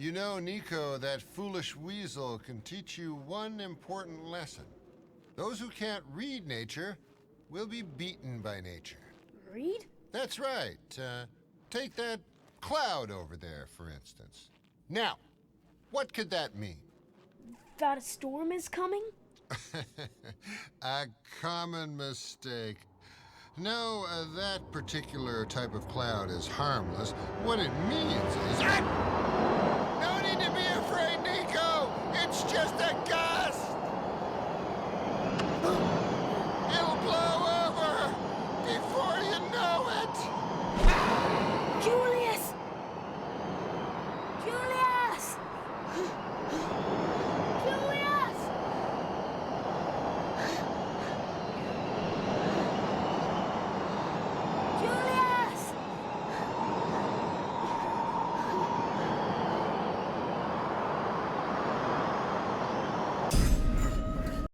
You know, Nico, that foolish weasel can teach you one important lesson. Those who can't read nature will be beaten by nature. Read? That's right. Take that cloud over there, for instance. Now, what could that mean? That a storm is coming? A common mistake. No, that particular type of cloud is harmless. What it means is... No need to be afraid, Nico! It's just a guy!